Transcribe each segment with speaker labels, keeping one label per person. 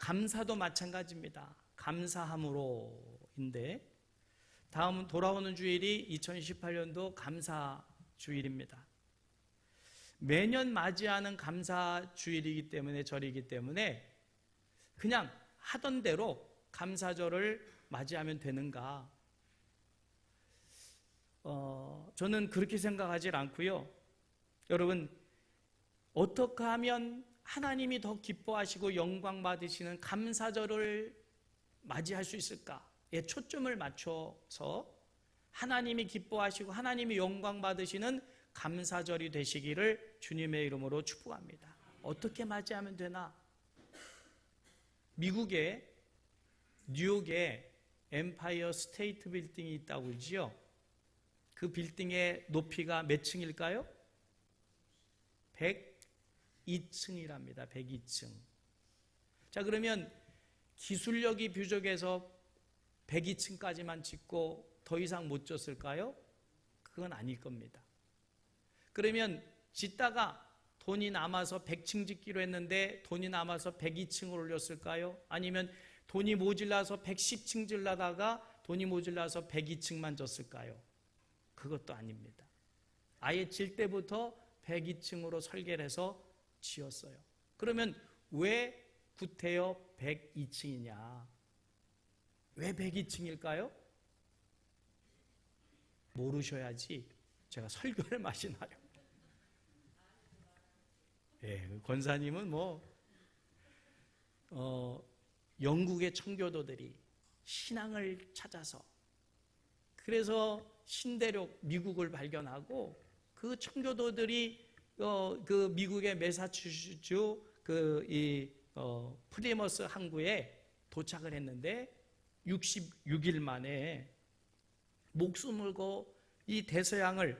Speaker 1: 감사도 마찬가지입니다. 감사함으로인데 다음 돌아오는 주일이 2018년도 감사 주일입니다. 매년 맞이하는 감사 주일이기 때문에 절이기 때문에 그냥 하던 대로 감사절을 맞이하면 되는가? 저는 그렇게 생각하지 않고요. 여러분, 어떻게 하면 하나님이 더 기뻐하시고 영광 받으시는 감사절을 맞이할 수 있을까에 초점을 맞춰서 하나님이 기뻐하시고 하나님이 영광 받으시는 감사절이 되시기를 주님의 이름으로 축복합니다. 어떻게 맞이하면 되나? 미국의 뉴욕에 엠파이어 스테이트 빌딩이 있다고 그러지요. 그 빌딩의 높이가 몇 층일까요? 102층이랍니다. 102층. 자, 그러면 기술력이 부족해서 102층까지만 짓고 더 이상 못 졌을까요? 그건 아닐 겁니다. 그러면 짓다가 돈이 남아서 100층 짓기로 했는데 돈이 남아서 102층을 올렸을까요? 아니면 돈이 모질라서 110층 질라다가 돈이 모질라서 102층만 졌을까요? 그것도 아닙니다. 아예 질 때부터 102층으로 설계를 해서 지었어요. 그러면 왜 구태여 102층이냐? 왜 102층일까요? 모르셔야지 제가 설교할 맛이 나요. 예, 권사님은 영국의 청교도들이 신앙을 찾아서 그래서 신대륙 미국을 발견하고 그 청교도들이 그 미국의 매사추세츠 프리머스 항구에 도착을 했는데 66일 만에 목숨을 걸고 이 대서양을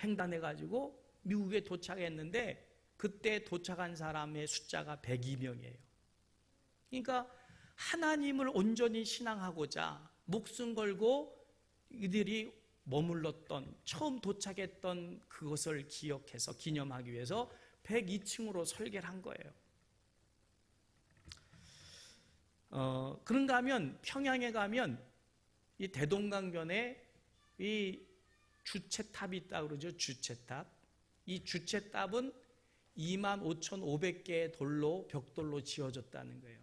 Speaker 1: 횡단해 가지고 미국에 도착했는데 그때 도착한 사람의 숫자가 102명이에요. 그러니까 하나님을 온전히 신앙하고자 목숨 걸고 이들이 머물렀던 처음 도착했던 그것을 기억해서 기념하기 위해서 102층으로 설계를 한 거예요. 그런가 하면 평양에 가면 이 대동강변에 이 주체탑이 있다고 그러죠. 주체탑. 이 주체탑은 25,500개의 돌로 벽돌로 지어졌다는 거예요.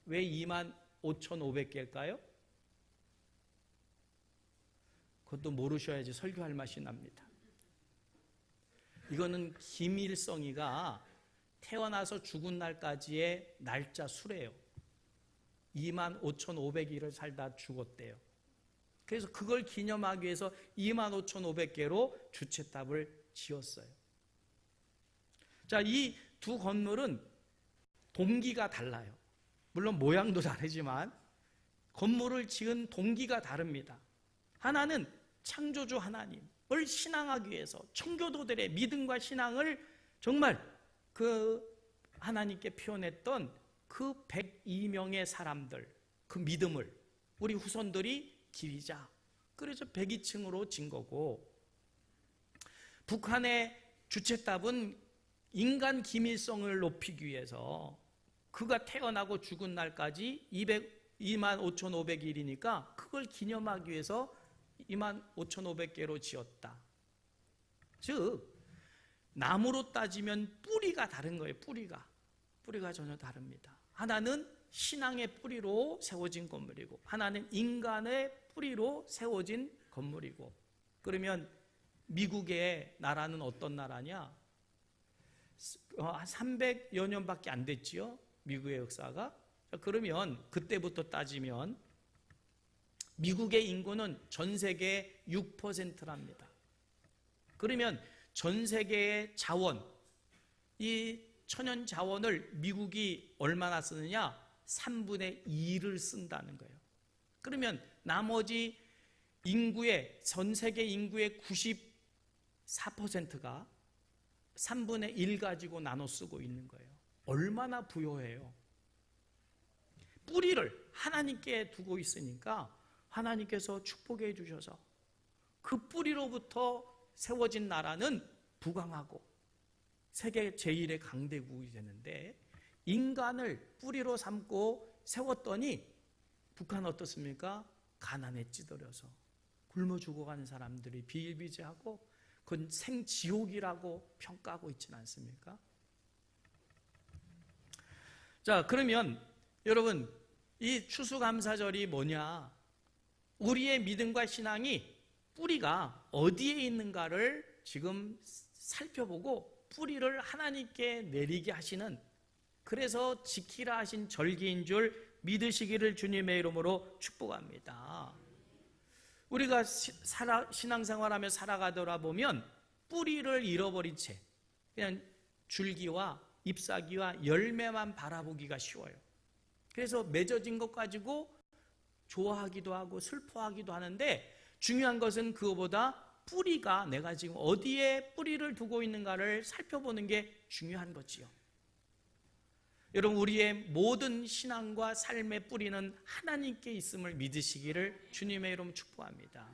Speaker 1: 왜 25,500개일까요? 그것도 모르셔야지 설교할 맛이 납니다. 이거는 김일성이가 태어나서 죽은 날까지의 날짜 수래요. 25,500일을 살다 죽었대요. 그래서 그걸 기념하기 위해서 25,500개로 주체탑을 지었어요. 자, 이 두 건물은 동기가 달라요. 물론 모양도 다르지만 건물을 지은 동기가 다릅니다. 하나는 창조주 하나님을 신앙하기 위해서 청교도들의 믿음과 신앙을 정말 그 하나님께 표현했던 그 102명의 사람들, 그 믿음을 우리 후손들이 기리자. 그래서 102층으로 진 거고, 북한의 주체탑은 인간 기밀성을 높이기 위해서 그가 태어나고 죽은 날까지 25,500일이니까 그걸 기념하기 위해서 25,500개로 지었다. 즉 나무로 따지면 뿌리가 다른 거예요. 뿌리가 전혀 다릅니다. 하나는 신앙의 뿌리로 세워진 건물이고 하나는 인간의 뿌리로 세워진 건물이고. 그러면 미국의 나라는 어떤 나라냐? 한 300여 년밖에 안 됐지요, 미국의 역사가. 그러면 그때부터 따지면 미국의 인구는 전 세계의 6%랍니다. 그러면 전 세계의 자원, 이 천연 자원을 미국이 얼마나 쓰느냐? 3분의 2를 쓴다는 거예요. 그러면 나머지 인구의, 전 세계 인구의 94%가 3분의 1 가지고 나눠 쓰고 있는 거예요. 얼마나 부유해요. 뿌리를 하나님께 두고 있으니까 하나님께서 축복해 주셔서 그 뿌리로부터 세워진 나라는 부강하고 세계 제1의 강대국이 되는데, 인간을 뿌리로 삼고 세웠더니 북한 어떻습니까? 가난에 찌들어서 굶어 죽어가는 사람들이 비일비재하고 그건 생지옥이라고 평가하고 있지는 않습니까? 자, 그러면 여러분, 이 추수감사절이 뭐냐? 우리의 믿음과 신앙이 뿌리가 어디에 있는가를 지금 살펴보고 뿌리를 하나님께 내리게 하시는, 그래서 지키라 하신 절기인 줄 믿으시기를 주님의 이름으로 축복합니다. 우리가 신앙생활하며 살아가더라 보면 뿌리를 잃어버린 채 그냥 줄기와 잎사귀와 열매만 바라보기가 쉬워요. 그래서 맺어진 것 가지고 좋아하기도 하고 슬퍼하기도 하는데, 중요한 것은 그거보다 뿌리가 내가 지금 어디에 뿌리를 두고 있는가를 살펴보는 게 중요한 거지요. 여러분, 우리의 모든 신앙과 삶의 뿌리는 하나님께 있음을 믿으시기를 주님의 이름으로 축복합니다.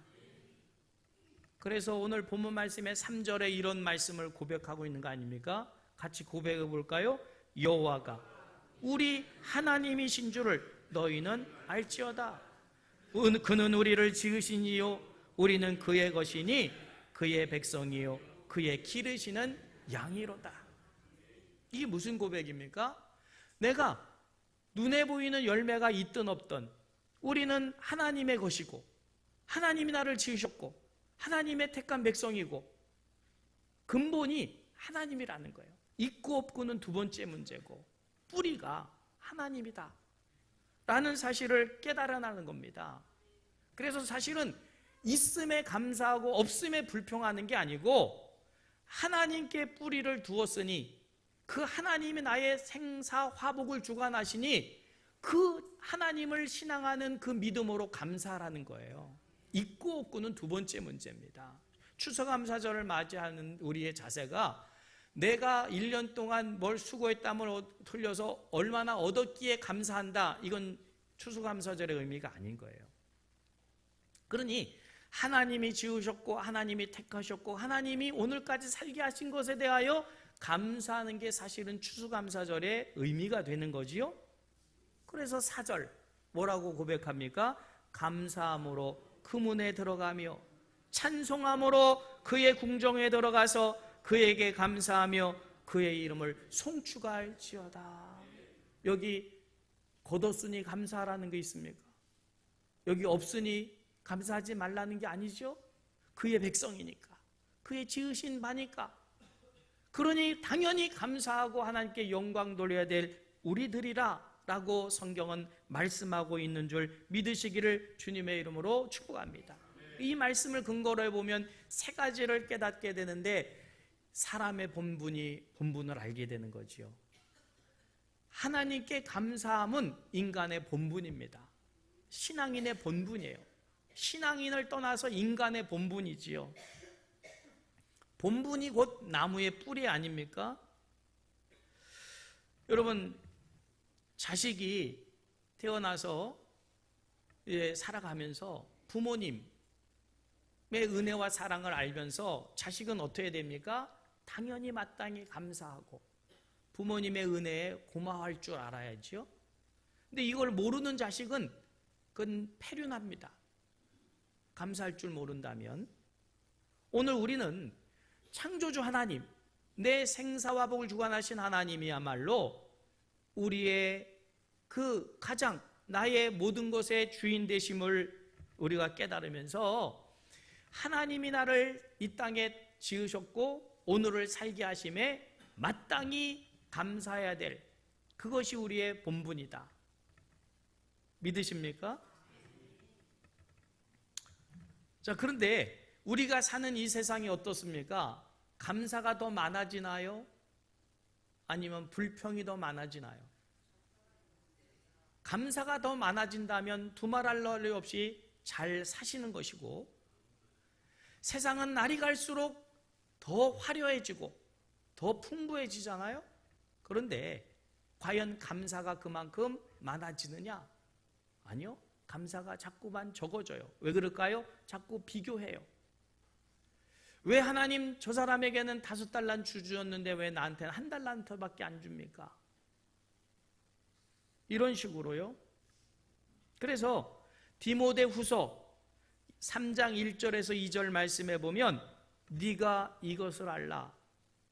Speaker 1: 그래서 오늘 본문 말씀의 3절에 이런 말씀을 고백하고 있는 거 아닙니까? 같이 고백해 볼까요? 여호와가 우리 하나님이신 줄을 너희는 알지어다. 그는 우리를 지으신 이요 우리는 그의 것이니 그의 백성이요 그의 기르시는 양이로다. 이게 무슨 고백입니까? 내가 눈에 보이는 열매가 있든 없든 우리는 하나님의 것이고 하나님이 나를 지으셨고 하나님의 택한 백성이고 근본이 하나님이라는 거예요. 있고 없고는 두 번째 문제고 뿌리가 하나님이다 라는 사실을 깨달아나는 겁니다. 그래서 사실은 있음에 감사하고 없음에 불평하는 게 아니고 하나님께 뿌리를 두었으니 그 하나님이 나의 생사 화복을 주관하시니 그 하나님을 신앙하는 그 믿음으로 감사하라는 거예요. 있고 없고는 두 번째 문제입니다. 추수감사절을 맞이하는 우리의 자세가 내가 1년 동안 뭘 수고했다면 틀려서 얼마나 얻었기에 감사한다, 이건 추수감사절의 의미가 아닌 거예요. 그러니 하나님이 지으셨고 하나님이 택하셨고 하나님이 오늘까지 살게 하신 것에 대하여 감사하는 게 사실은 추수감사절의 의미가 되는 거지요. 그래서 4절 뭐라고 고백합니까? 감사함으로 그 문에 들어가며 찬송함으로 그의 궁정에 들어가서 그에게 감사하며 그의 이름을 송축할지어다. 여기 겉없으니 감사하라는 게 있습니까? 여기 없으니 감사하지 말라는 게 아니죠. 그의 백성이니까, 그의 지으신 바니까, 그러니 당연히 감사하고 하나님께 영광 돌려야 될 우리들이라 라고 성경은 말씀하고 있는 줄 믿으시기를 주님의 이름으로 축복합니다. 이 말씀을 근거로 해보면 세 가지를 깨닫게 되는데, 사람의 본분을 알게 되는 거지요. 하나님께 감사함은 인간의 본분입니다. 신앙인의 본분이에요. 신앙인을 떠나서 인간의 본분이지요. 본분이 곧 나무의 뿌리 아닙니까? 여러분, 자식이 태어나서 살아가면서 부모님의 은혜와 사랑을 알면서 자식은 어떻게 됩니까? 당연히 마땅히 감사하고 부모님의 은혜에 고마워할 줄 알아야죠. 근데 이걸 모르는 자식은 그건 패륜합니다. 감사할 줄 모른다면. 오늘 우리는 창조주 하나님, 내 생사화복을 주관하신 하나님이야말로 우리의 그 가장 나의 모든 것의 주인 되심을 우리가 깨달으면서 하나님이 나를 이 땅에 지으셨고 오늘을 살게 하심에 마땅히 감사해야 될 그것이 우리의 본분이다. 믿으십니까? 자, 그런데 우리가 사는 이 세상이 어떻습니까? 감사가 더 많아지나요? 아니면 불평이 더 많아지나요? 감사가 더 많아진다면 두말할 나위 없이 잘 사시는 것이고, 세상은 날이 갈수록 더 화려해지고 더 풍부해지잖아요. 그런데 과연 감사가 그만큼 많아지느냐? 아니요. 감사가 자꾸만 적어져요. 왜 그럴까요? 자꾸 비교해요. 왜 하나님 저 사람에게는 5달란트 주셨는데 왜 나한테는 1달란트밖에 안 줍니까? 이런 식으로요. 그래서 디모데후서 3장 1절에서 2절 말씀에 보면 네가 이것을 알라.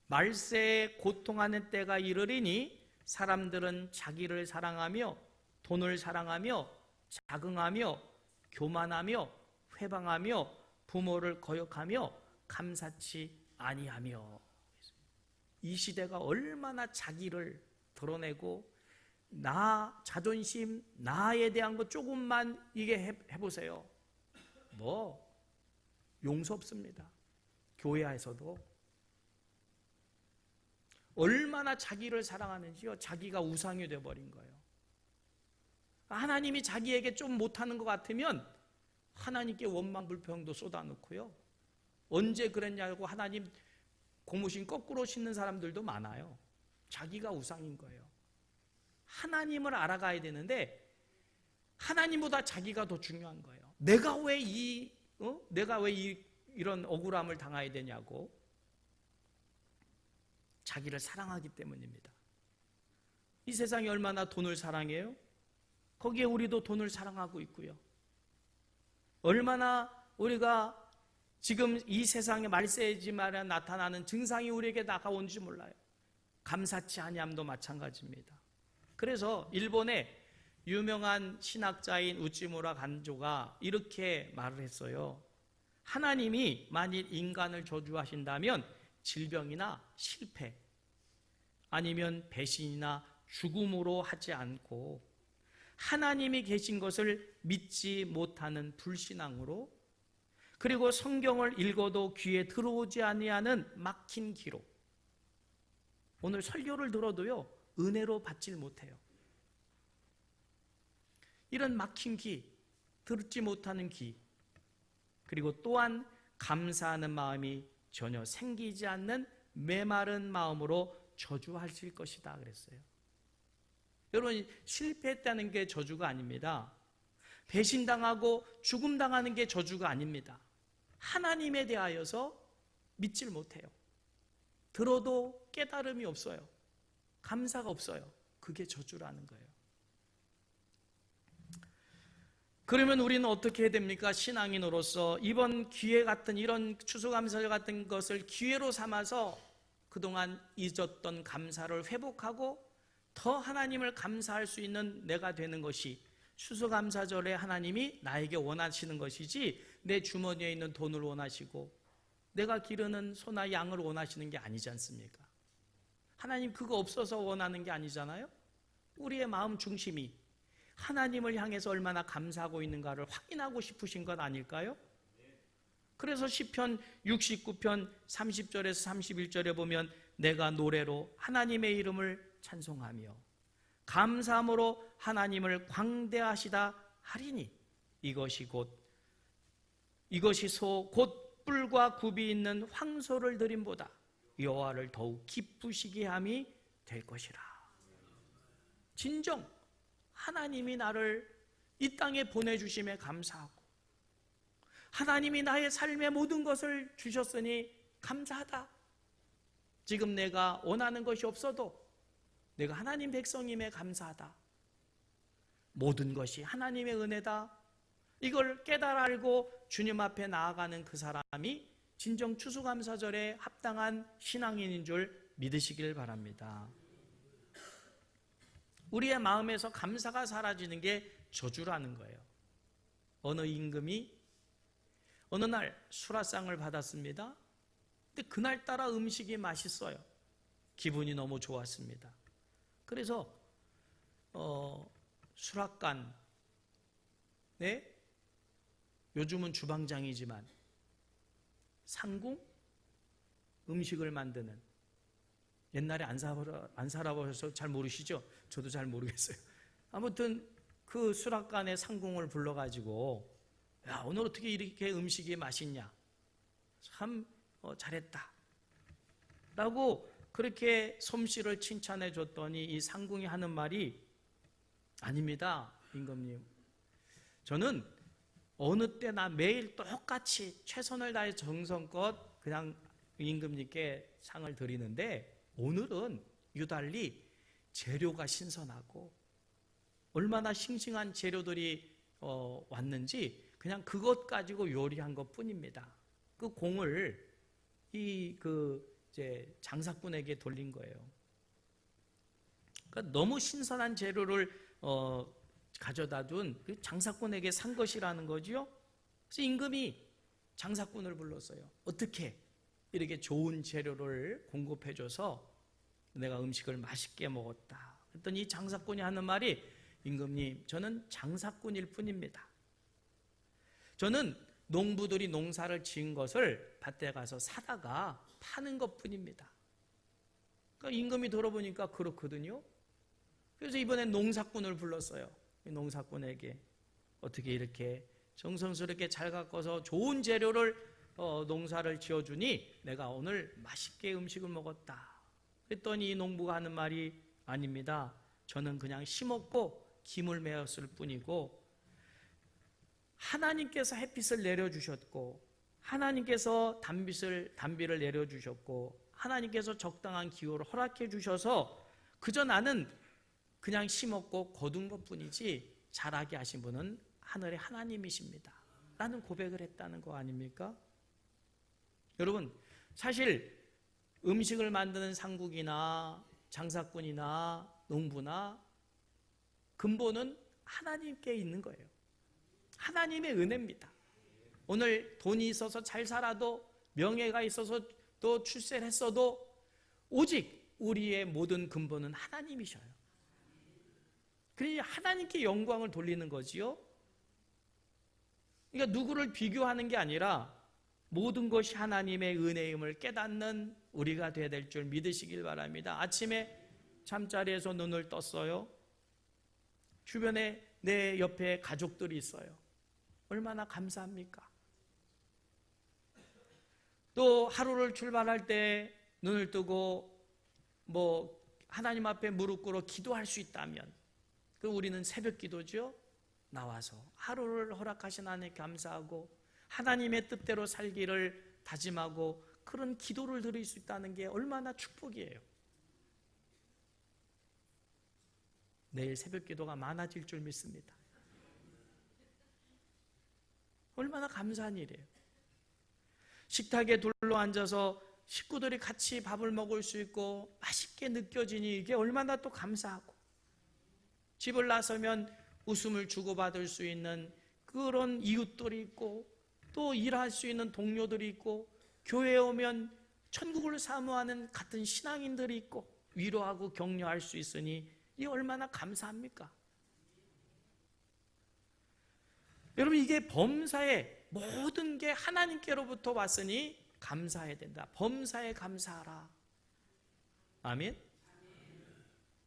Speaker 1: 말세에 고통하는 때가 이르리니 사람들은 자기를 사랑하며 돈을 사랑하며 자긍하며 교만하며 회방하며 부모를 거역하며 감사치 아니하며. 이 시대가 얼마나 자기를 드러내고 나 자존심, 나에 대한 거 조금만 이게 해보세요. 뭐 용서 없습니다. 교회에서도 얼마나 자기를 사랑하는지요. 자기가 우상이 되어버린 거예요. 하나님이 자기에게 좀 못하는 것 같으면 하나님께 원망 불평도 쏟아놓고요. 언제 그랬냐고 하나님 고무신 거꾸로 신는 사람들도 많아요. 자기가 우상인 거예요. 하나님을 알아가야 되는데 하나님보다 자기가 더 중요한 거예요. 내가 왜 이런 억울함을 당해야 되냐고. 자기를 사랑하기 때문입니다. 이 세상이 얼마나 돈을 사랑해요? 거기에 우리도 돈을 사랑하고 있고요. 얼마나 우리가 지금 이 세상의 말세지만 나타나는 증상이 우리에게 다가온지 몰라요. 감사치 아니함도 마찬가지입니다. 그래서 일본의 유명한 신학자인 우찌무라 간조가 이렇게 말을 했어요. 하나님이 만일 인간을 저주하신다면 질병이나 실패 아니면 배신이나 죽음으로 하지 않고 하나님이 계신 것을 믿지 못하는 불신앙으로, 그리고 성경을 읽어도 귀에 들어오지 아니하는 막힌 귀로, 오늘 설교를 들어도요 은혜로 받질 못해요. 이런 막힌 귀, 듣지 못하는 귀, 그리고 또한 감사하는 마음이 전혀 생기지 않는 메마른 마음으로 저주하실 것이다 그랬어요. 여러분, 실패했다는 게 저주가 아닙니다. 배신당하고 죽음당하는 게 저주가 아닙니다. 하나님에 대하여서 믿질 못해요. 들어도 깨달음이 없어요. 감사가 없어요. 그게 저주라는 거예요. 그러면 우리는 어떻게 해야 됩니까? 신앙인으로서 이번 기회 같은, 이런 추수감사절 같은 것을 기회로 삼아서 그동안 잊었던 감사를 회복하고 더 하나님을 감사할 수 있는 내가 되는 것이 추수감사절에 하나님이 나에게 원하시는 것이지, 내 주머니에 있는 돈을 원하시고 내가 기르는 소나 양을 원하시는 게 아니지 않습니까? 하나님 그거 없어서 원하는 게 아니잖아요. 우리의 마음 중심이 하나님을 향해서 얼마나 감사하고 있는가를 확인하고 싶으신 것 아닐까요? 그래서 시편 69편 30절에서 31절에 보면 내가 노래로 하나님의 이름을 찬송하며 감사함으로 하나님을 광대하시다 하리니 이것이 소 곧 뿔과 굽이 있는 황소를 드림보다 여호와를 더욱 기쁘시게 함이 될 것이라. 진정 하나님이 나를 이 땅에 보내주심에 감사하고 하나님이 나의 삶의 모든 것을 주셨으니 감사하다. 지금 내가 원하는 것이 없어도 내가 하나님 백성임에 감사하다. 모든 것이 하나님의 은혜다. 이걸 깨달아 알고 주님 앞에 나아가는 그 사람이 진정 추수감사절에 합당한 신앙인인 줄 믿으시길 바랍니다. 우리의 마음에서 감사가 사라지는 게 저주라는 거예요. 어느 임금이 어느 날 수라상을 받았습니다. 근데 그날따라 음식이 맛있어요. 기분이 너무 좋았습니다. 그래서 수락관, 네? 요즘은 주방장이지만 상궁? 음식을 만드는, 옛날에 안 살아보셔서 잘 모르시죠? 저도 잘 모르겠어요. 아무튼 그 수락관의 상궁을 불러가지고 야, 오늘 어떻게 이렇게 음식이 맛있냐, 참 잘했다 라고 그렇게 솜씨를 칭찬해 줬더니 이 상궁이 하는 말이 아닙니다, 임금님. 저는 어느 때나 매일 똑같이 최선을 다해 정성껏 그냥 임금님께 상을 드리는데 오늘은 유달리 재료가 신선하고 얼마나 싱싱한 재료들이 왔는지 그냥 그것 가지고 요리한 것 뿐입니다. 그 공을 이제 장사꾼에게 돌린 거예요. 그러니까 너무 신선한 재료를 가져다 둔 그 장사꾼에게 산 것이라는 거지요. 그래서 임금이 장사꾼을 불렀어요. 어떻게 이렇게 좋은 재료를 공급해줘서 내가 음식을 맛있게 먹었다. 그랬더니 이 장사꾼이 하는 말이, 임금님, 저는 장사꾼일 뿐입니다. 저는 농부들이 농사를 지은 것을 밭에 가서 사다가 파는 것 뿐입니다. 그러니까 임금이 들어보니까 그렇거든요. 그래서 이번엔 농사꾼을 불렀어요. 농사꾼에게 어떻게 이렇게 정성스럽게 잘 가꿔서 좋은 재료를 농사를 지어주니 내가 오늘 맛있게 음식을 먹었다. 그랬더니 이 농부가 하는 말이, 아닙니다. 저는 그냥 심었고 김을 메었을 뿐이고 하나님께서 햇빛을 내려주셨고 하나님께서 단비를 내려주셨고 하나님께서 적당한 기후를 허락해 주셔서 그저 나는 그냥 심었고 거둔 것뿐이지 자라게 하신 분은 하늘의 하나님이십니다. 라는 고백을 했다는 거 아닙니까? 여러분, 사실 음식을 만드는 상국이나 장사꾼이나 농부나 근본은 하나님께 있는 거예요. 하나님의 은혜입니다. 오늘 돈이 있어서 잘 살아도, 명예가 있어서 또 출세를 했어도 오직 우리의 모든 근본은 하나님이셔요. 그러니 하나님께 영광을 돌리는 거지요. 그러니까 누구를 비교하는 게 아니라 모든 것이 하나님의 은혜임을 깨닫는 우리가 되어야 될 줄 믿으시길 바랍니다. 아침에 잠자리에서 눈을 떴어요. 주변에 내 옆에 가족들이 있어요. 얼마나 감사합니까? 또 하루를 출발할 때 눈을 뜨고 하나님 앞에 무릎 꿇어 기도할 수 있다면, 그 우리는 새벽 기도죠. 나와서 하루를 허락하신 하나님께 감사하고 하나님의 뜻대로 살기를 다짐하고 그런 기도를 드릴 수 있다는 게 얼마나 축복이에요. 내일 새벽 기도가 많아질 줄 믿습니다. 얼마나 감사한 일이에요. 식탁에 둘러앉아서 식구들이 같이 밥을 먹을 수 있고 맛있게 느껴지니 이게 얼마나 또 감사하고, 집을 나서면 웃음을 주고받을 수 있는 그런 이웃들이 있고 또 일할 수 있는 동료들이 있고 교회에 오면 천국을 사모하는 같은 신앙인들이 있고 위로하고 격려할 수 있으니 이게 얼마나 감사합니까? 여러분, 이게 범사에 모든 게 하나님께로부터 왔으니 감사해야 된다. 범사에 감사하라. 아멘?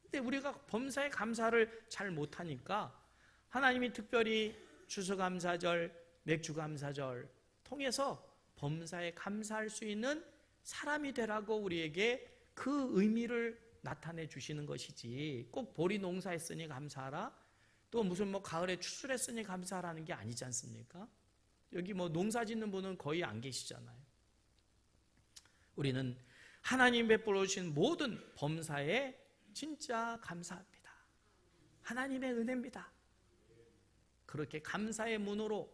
Speaker 1: 근데 우리가 범사에 감사를 잘 못하니까 하나님이 특별히 추수감사절, 맥주감사절 통해서 범사에 감사할 수 있는 사람이 되라고 우리에게 그 의미를 나타내 주시는 것이지, 꼭 보리 농사했으니 감사하라, 또 무슨 가을에 추수했으니 감사하라는 게 아니지 않습니까? 여기 농사 짓는 분은 거의 안 계시잖아요. 우리는 하나님 베풀어 주신 모든 범사에 진짜 감사합니다. 하나님의 은혜입니다. 그렇게 감사의 문으로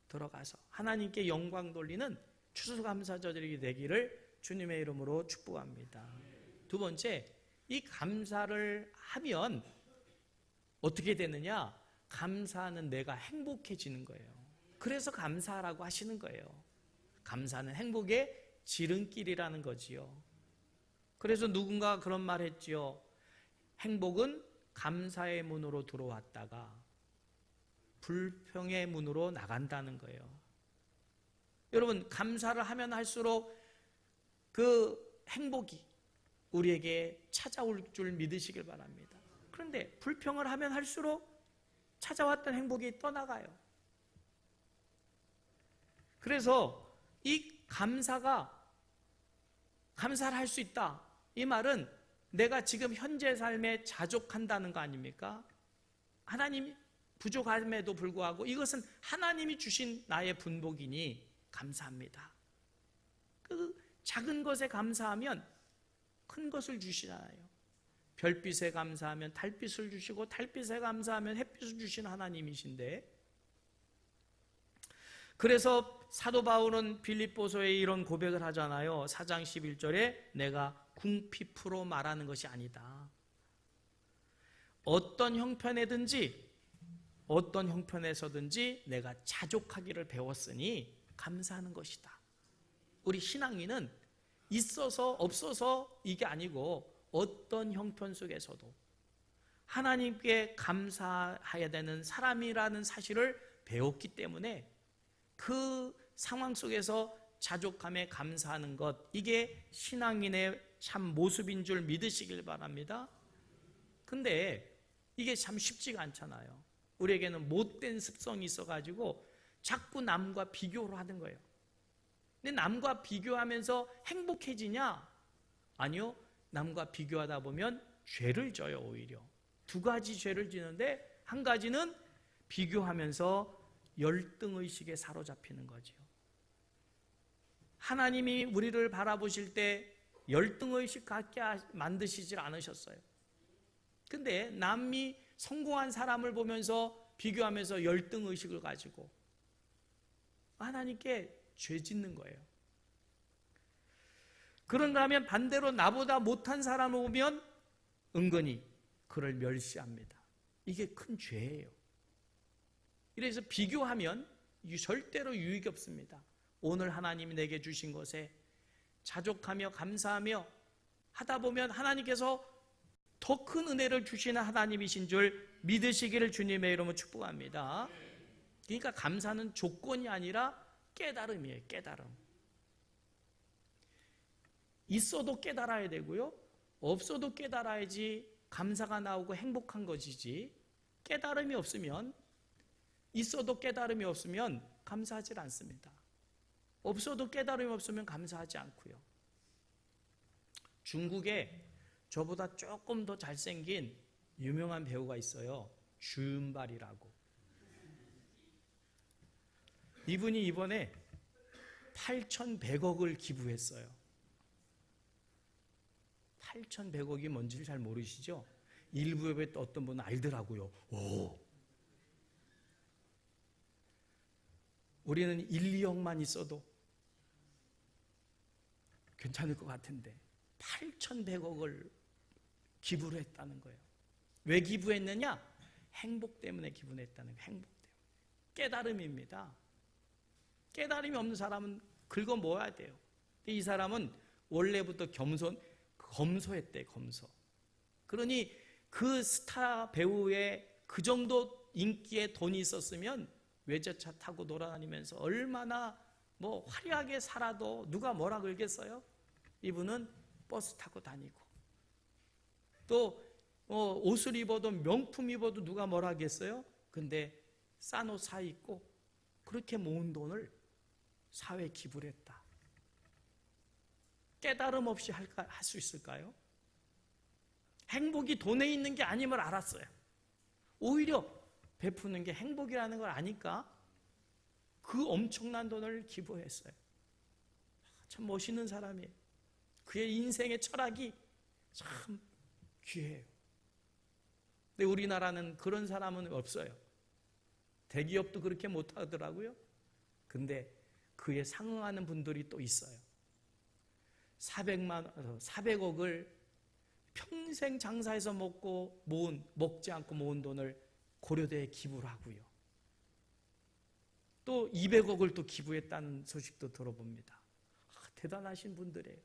Speaker 1: 들어가서 하나님께 영광 돌리는 추수감사절이 되기를 주님의 이름으로 축복합니다. 두 번째, 이 감사를 하면 어떻게 되느냐? 감사하는 내가 행복해지는 거예요. 그래서 감사라고 하시는 거예요. 감사는 행복의 지름길이라는 거지요. 그래서 누군가 그런 말 했지요. 행복은 감사의 문으로 들어왔다가 불평의 문으로 나간다는 거예요. 여러분, 감사를 하면 할수록 그 행복이 우리에게 찾아올 줄 믿으시길 바랍니다. 그런데 불평을 하면 할수록 찾아왔던 행복이 떠나가요. 그래서 이 감사를 할 수 있다, 이 말은 내가 지금 현재 삶에 자족한다는 거 아닙니까? 하나님이 부족함에도 불구하고 이것은 하나님이 주신 나의 분복이니 감사합니다. 그 작은 것에 감사하면 큰 것을 주시잖아요. 별빛에 감사하면 달빛을 주시고 달빛에 감사하면 햇빛을 주신 하나님이신데, 그래서 사도 바울은 빌립보서에 이런 고백을 하잖아요. 4장 11절에 내가 궁핍으로 말하는 것이 아니다. 어떤 형편에든지 어떤 형편에서든지 내가 자족하기를 배웠으니 감사하는 것이다. 우리 신앙인은 있어서 없어서 이게 아니고 어떤 형편 속에서도 하나님께 감사해야 되는 사람이라는 사실을 배웠기 때문에 그 상황 속에서 자족함에 감사하는 것, 이게 신앙인의 참 모습인 줄 믿으시길 바랍니다. 근데 이게 참 쉽지가 않잖아요. 우리에게는 못된 습성이 있어가지고 자꾸 남과 비교를 하는 거예요. 근데 남과 비교하면서 행복해지냐? 아니요. 남과 비교하다 보면 죄를 져요. 오히려 두 가지 죄를 지는데, 한 가지는 비교하면서 열등의식에 사로잡히는 거죠. 하나님이 우리를 바라보실 때 열등의식 갖게 만드시질 않으셨어요. 근데 남이 성공한 사람을 보면서 비교하면서 열등의식을 가지고 하나님께 죄 짓는 거예요. 그런가 하면 반대로 나보다 못한 사람을 보면 은근히 그를 멸시합니다. 이게 큰 죄예요. 그래서 비교하면 절대로 유익이 없습니다. 오늘 하나님이 내게 주신 것에 자족하며 감사하며 하다 보면 하나님께서 더 큰 은혜를 주시는 하나님이신 줄 믿으시기를 주님의 이름으로 축복합니다. 그러니까 감사는 조건이 아니라 깨달음이에요. 깨달음. 있어도 깨달아야 되고요, 없어도 깨달아야지 감사가 나오고 행복한 것이지, 깨달음이 없으면, 있어도 깨달음이 없으면 감사하지 않습니다. 없어도 깨달음이 없으면 감사하지 않고요. 중국에 저보다 조금 더 잘생긴 유명한 배우가 있어요. 주윤발이라고. 이분이 이번에 8,100억을 기부했어요. 8,100억이 뭔지를 잘 모르시죠? 일부에 또 어떤 분은 알더라고요. 오. 우리는 1, 2억만 있어도 괜찮을 것 같은데 8,100억을 기부를 했다는 거예요. 왜 기부했느냐? 행복 때문에 기부했다는 거예요. 행복 때문에. 깨달음입니다. 깨달음이 없는 사람은 긁어 모아야 돼요. 이 사람은 원래부터 검소했대. 검소. 그러니 그 스타 배우의 그 정도 인기에 돈이 있었으면 외제차 타고 돌아다니면서 얼마나 뭐 화려하게 살아도 누가 뭐라 그러겠어요? 이분은 버스 타고 다니고 또 옷을 입어도 명품 입어도 누가 뭐라 하겠어요? 근데 싼 옷 사 입고 그렇게 모은 돈을 사회에 기부를 했다. 깨달음 없이 할 수 있을까요? 행복이 돈에 있는 게 아님을 알았어요. 오히려 베푸는 게 행복이라는 걸 아니까 그 엄청난 돈을 기부했어요. 참 멋있는 사람이에요. 그의 인생의 철학이 참 귀해요. 근데 우리나라는 그런 사람은 없어요. 대기업도 그렇게 못하더라고요. 근데 그에 상응하는 분들이 또 있어요. 400억을 평생 장사해서 먹지 않고 모은 돈을 고려대에 기부를 하고요. 또 200억을 또 기부했다는 소식도 들어봅니다. 대단하신 분들이에요.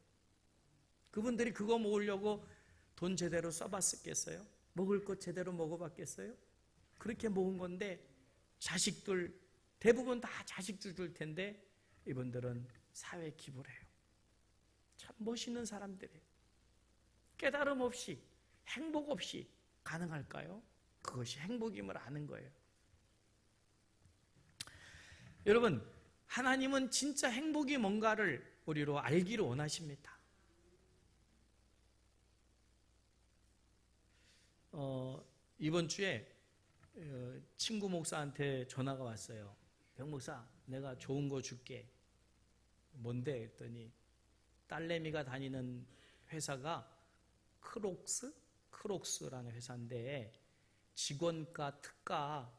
Speaker 1: 그분들이 그거 모으려고 돈 제대로 써봤겠어요? 먹을 것 제대로 먹어봤겠어요? 그렇게 모은 건데 자식들, 대부분 다 자식들 줄 텐데 이분들은 사회 기부를 해요. 참 멋있는 사람들이에요. 깨달음 없이, 행복 없이 가능할까요? 그것이 행복임을 아는 거예요. 여러분, 하나님은 진짜 행복이 뭔가를 우리로 알기를 원하십니다. 이번 주에 친구 목사한테 전화가 왔어요. 백 목사, 내가 좋은 거 줄게. 뭔데? 했더니 딸내미가 다니는 회사가 크록스라는 회사인데 직원가 특가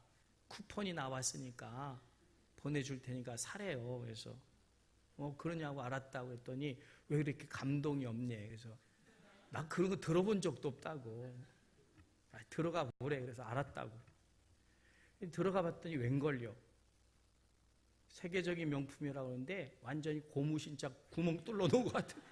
Speaker 1: 쿠폰이 나왔으니까 보내줄 테니까 사래요. 그래서 그러냐고 알았다고 했더니 왜 이렇게 감동이 없냐. 그래서 나 그런 거 들어본 적도 없다고. 들어가 보래. 그래서 알았다고. 들어가 봤더니 웬걸요. 세계적인 명품이라고 하는데 완전히 고무신자 구멍 뚫려 놓은 것 같아요.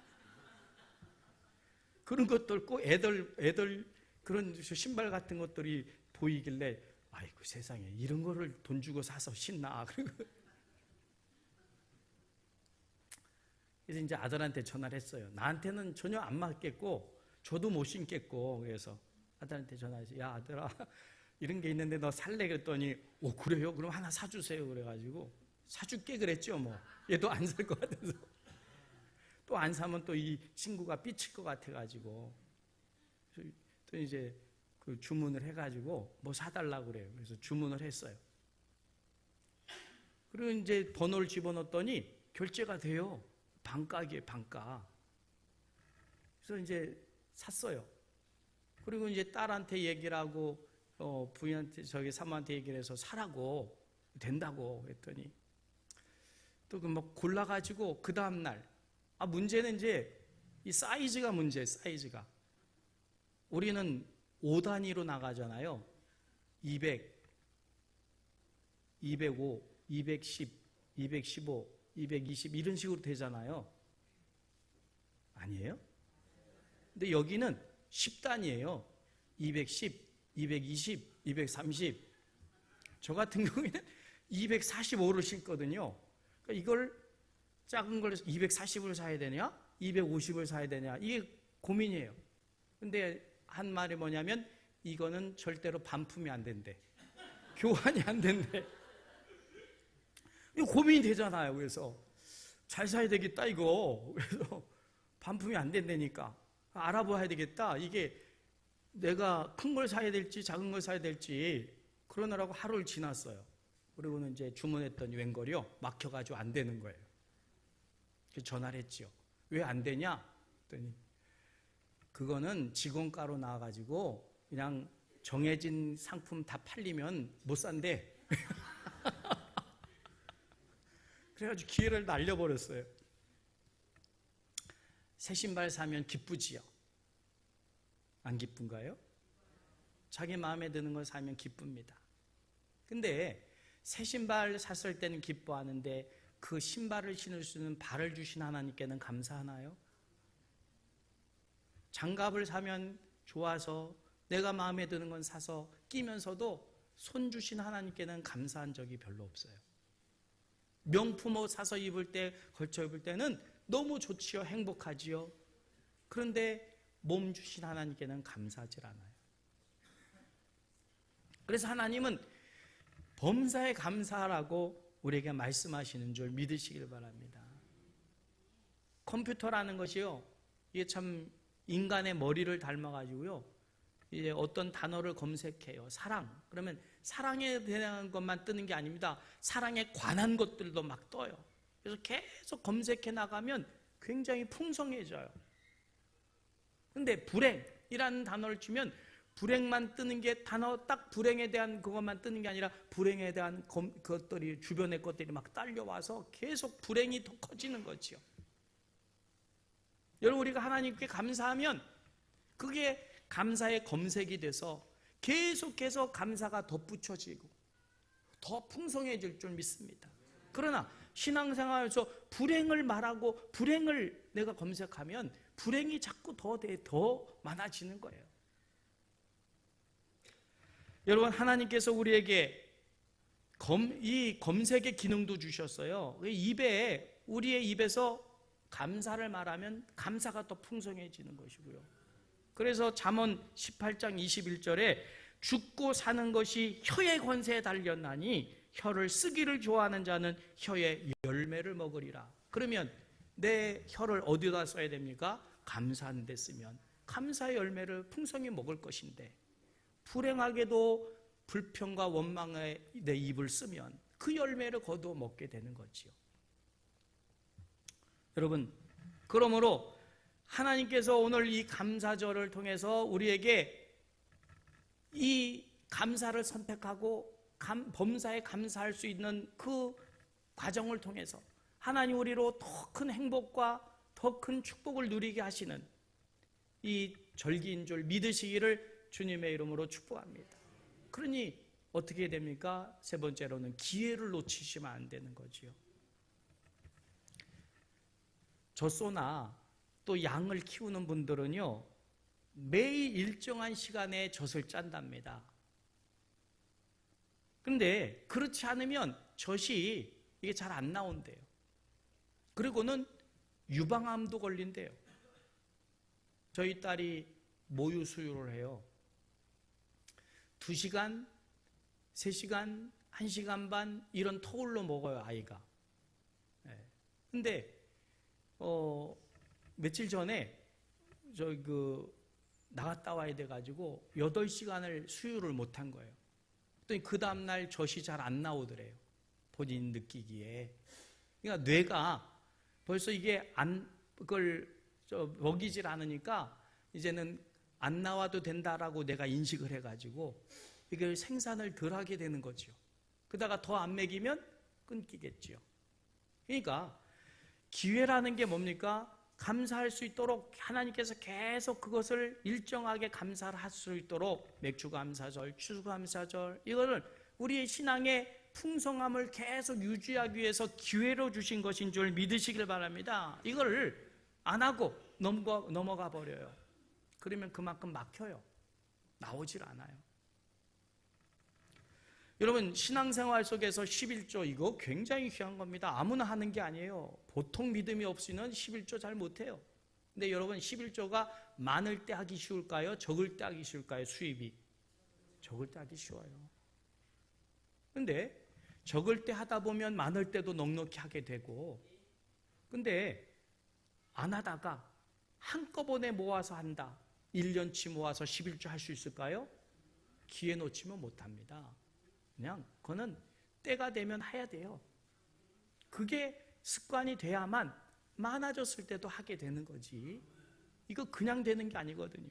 Speaker 1: 그런 것도 없고 애들 그런 신발 같은 것들이 보이길래 아이고 세상에 이런 거를 돈 주고 사서 신나. 그래서 이제 아들한테 전화를 했어요. 나한테는 전혀 안 맞겠고 저도 못 신겠고. 그래서 아들한테 전화해서 야 아들아 이런 게 있는데 너 살래? 그랬더니 그래요? 그럼 하나 사주세요. 그래가지고 사줄게 그랬죠. 뭐 얘도 안 살 것 같아서 또 안 사면 또 이 친구가 삐칠 것 같아가지고 또 이제 그 주문을 해가지고 뭐 사달라고 그래요. 그래서 주문을 했어요. 그리고 이제 번호를 집어넣었더니 결제가 돼요. 반가기에 반가. 그래서 이제 샀어요. 그리고 이제 딸한테 얘기를 하고 부인한테 사모한테 얘기를 해서 사라고 된다고 했더니 또 그 막 골라가지고 그 다음 날 문제는 이제 이 사이즈가 문제예요. 사이즈가 우리는 5단위로 나가잖아요. 200, 205, 210, 215, 220 이런 식으로 되잖아요. 아니에요? 근데 여기는 10단위예요. 210, 220, 230. 저 같은 경우에는 245를 신거든요. 그러니까 이걸 작은 걸 240을 사야 되냐? 250을 사야 되냐? 이게 고민이에요. 근데 한 말이 뭐냐면 이거는 절대로 반품이 안 된대. 교환이 안 된대. 이거 고민이 되잖아요. 그래서 잘 사야 되겠다 이거. 그래서 반품이 안 된다니까 알아봐야 되겠다. 이게 내가 큰 걸 사야 될지 작은 걸 사야 될지 그러느라고 하루를 지났어요. 그리고는 이제 주문했더니 웬걸요? 막혀가지고 안 되는 거예요. 그래서 전화를 했지요. 왜 안 되냐? 그랬더니 그거는 직원가로 나와가지고 그냥 정해진 상품 다 팔리면 못 산대. 그래가지고 기회를 날려버렸어요. 새 신발 사면 기쁘지요? 안 기쁜가요? 자기 마음에 드는 걸 사면 기쁩니다. 근데 새 신발 샀을 때는 기뻐하는데 그 신발을 신을 수 있는 발을 주신 하나님께는 감사하나요? 장갑을 사면 좋아서 내가 마음에 드는 건 사서 끼면서도 손 주신 하나님께는 감사한 적이 별로 없어요. 명품 옷 사서 입을 때, 걸쳐 입을 때는 너무 좋지요. 행복하지요. 그런데 몸 주신 하나님께는 감사하지 않아요. 그래서 하나님은 범사에 감사하라고 우리에게 말씀하시는 줄 믿으시길 바랍니다. 컴퓨터라는 것이요, 이게 참 인간의 머리를 닮아가지고요, 이제 어떤 단어를 검색해요. 사랑. 그러면 사랑에 대한 것만 뜨는 게 아닙니다. 사랑에 관한 것들도 막 떠요. 그래서 계속 검색해 나가면 굉장히 풍성해져요. 근데 불행이라는 단어를 치면 불행만 뜨는 게 단어 딱 불행에 대한 그것만 뜨는 게 아니라 불행에 대한 것들이 주변의 것들이 막 딸려와서 계속 불행이 더 커지는 거지요. 여러분 우리가 하나님께 감사하면 그게 감사의 검색이 돼서 계속해서 감사가 덧붙여지고 더 풍성해질 줄 믿습니다. 그러나 신앙생활에서 불행을 말하고 불행을 내가 검색하면 불행이 자꾸 더 많아지는 거예요. 여러분 하나님께서 우리에게 이 검색의 기능도 주셨어요. 우리의 입에서 감사를 말하면 감사가 더 풍성해지는 것이고요. 그래서 잠언 18장 21절에 죽고 사는 것이 혀의 권세에 달렸나니 혀를 쓰기를 좋아하는 자는 혀의 열매를 먹으리라. 그러면 내 혀를 어디다 써야 됩니까? 감사하는 데 쓰면 감사의 열매를 풍성히 먹을 것인데, 불행하게도 불평과 원망에 내 입을 쓰면 그 열매를 거두어 먹게 되는 거지요. 여러분, 그러므로 하나님께서 오늘 이 감사절을 통해서 우리에게 이 감사를 선택하고 범사에 감사할 수 있는 그 과정을 통해서 하나님 우리로 더 큰 행복과 더 큰 축복을 누리게 하시는 이 절기인 줄 믿으시기를 주님의 이름으로 축복합니다. 그러니 어떻게 됩니까? 세 번째로는 기회를 놓치시면 안 되는 거지요. 젖소나 또 양을 키우는 분들은요, 매일 일정한 시간에 젖을 짠답니다. 그런데 그렇지 않으면 젖이 이게 잘 안 나온대요. 그리고는 유방암도 걸린대요. 저희 딸이 모유 수유를 해요. 2시간, 3시간, 1시간 반 이런 터울로 먹어요, 아이가. 근데 며칠 전에 나갔다 와야 돼가지고 8시간을 수유를 못한 거예요. 그랬더니 그 다음날 젖이 잘 안 나오더래요. 본인 느끼기에. 그러니까 뇌가 벌써 이게 그걸 먹이질 않으니까 이제는 안 나와도 된다라고 내가 인식을 해가지고 이걸 생산을 덜 하게 되는 거죠. 그러다가 더 안 먹이면 끊기겠죠. 그러니까 기회라는 게 뭡니까? 감사할 수 있도록 하나님께서 계속 그것을 일정하게 감사를 할 수 있도록 맥주감사절, 추수감사절, 이거를 우리의 신앙의 풍성함을 계속 유지하기 위해서 기회로 주신 것인 줄 믿으시길 바랍니다. 이걸 안 하고 넘어가 버려요. 그러면 그만큼 막혀요. 나오질 않아요. 여러분, 신앙생활 속에서 11조 이거 굉장히 귀한 겁니다. 아무나 하는 게 아니에요. 보통 믿음이 없이는 11조 잘 못해요. 근데 여러분, 11조가 많을 때 하기 쉬울까요? 적을 때 하기 쉬울까요? 수입이 적을 때 하기 쉬워요. 근데 적을 때 하다 보면 많을 때도 넉넉히 하게 되고, 근데 안 하다가 한꺼번에 모아서 한다. 1년치 모아서 11조 할 수 있을까요? 기회 놓치면 못합니다. 그냥 그거는 때가 되면 해야 돼요. 그게 습관이 돼야만 많아졌을 때도 하게 되는 거지. 이거 그냥 되는 게 아니거든요.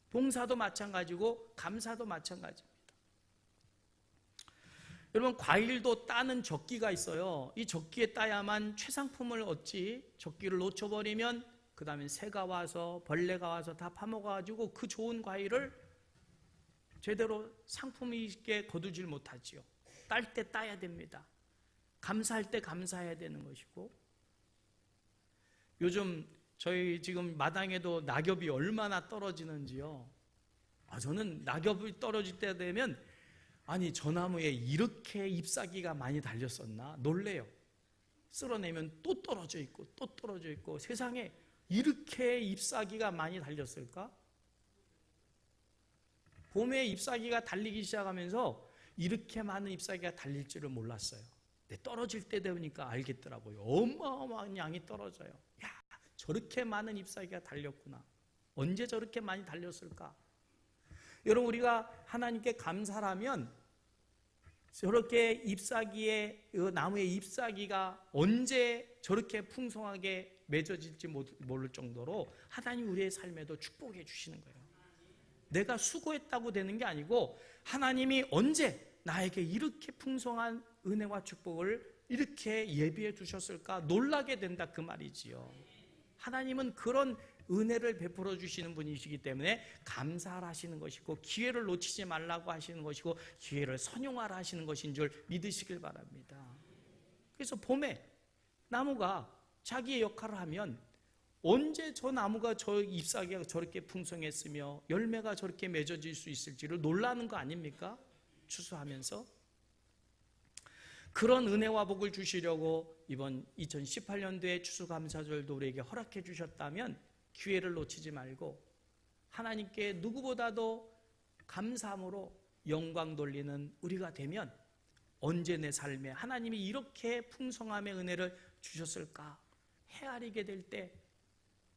Speaker 1: 봉사도 마찬가지고 감사도 마찬가지입니다. 여러분, 과일도 따는 적기가 있어요. 이 적기에 따야만 최상품을 얻지, 적기를 놓쳐버리면 그 다음에 새가 와서 벌레가 와서 다 파먹어가지고 그 좋은 과일을 제대로 상품 있게 거두질 못하지요. 딸 때 따야 됩니다. 감사할 때 감사해야 되는 것이고, 요즘 저희 지금 마당에도 낙엽이 얼마나 떨어지는지요. 저는 낙엽이 떨어질 때 되면 아니, 저 나무에 이렇게 잎사귀가 많이 달렸었나 놀래요. 쓸어내면 또 떨어져 있고 또 떨어져 있고, 세상에 이렇게 잎사귀가 많이 달렸을까? 봄에 잎사귀가 달리기 시작하면서 이렇게 많은 잎사귀가 달릴 줄을 몰랐어요. 근데 떨어질 때 되니까 알겠더라고요. 어마어마한 양이 떨어져요. 야, 저렇게 많은 잎사귀가 달렸구나. 언제 저렇게 많이 달렸을까? 여러분, 우리가 하나님께 감사하면 저렇게 잎사귀의, 나무의 잎사귀가 언제 저렇게 풍성하게 맺어질지 모를 정도로 하나님 우리의 삶에도 축복해 주시는 거예요. 내가 수고했다고 되는 게 아니고 하나님이 언제 나에게 이렇게 풍성한 은혜와 축복을 이렇게 예비해 주셨을까 놀라게 된다, 그 말이지요. 하나님은 그런 은혜를 베풀어 주시는 분이시기 때문에 감사를 하시는 것이고, 기회를 놓치지 말라고 하시는 것이고, 기회를 선용하라 하시는 것인 줄 믿으시길 바랍니다. 그래서 봄에 나무가 자기의 역할을 하면 언제 저 나무가 저 잎사귀가 저렇게 풍성했으며 열매가 저렇게 맺어질 수 있을지를 놀라는 거 아닙니까? 추수하면서. 그런 은혜와 복을 주시려고 이번 2018년도에 추수감사절도 우리에게 허락해 주셨다면 기회를 놓치지 말고 하나님께 누구보다도 감사함으로 영광 돌리는 우리가 되면 언제 내 삶에 하나님이 이렇게 풍성함의 은혜를 주셨을까 헤아리게 될 때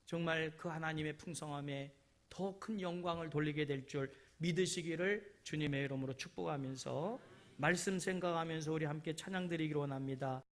Speaker 1: 정말 그 하나님의 풍성함에 더 큰 영광을 돌리게 될 줄 믿으시기를 주님의 이름으로 축복하면서 말씀 생각하면서 우리 함께 찬양 드리기로 원합니다.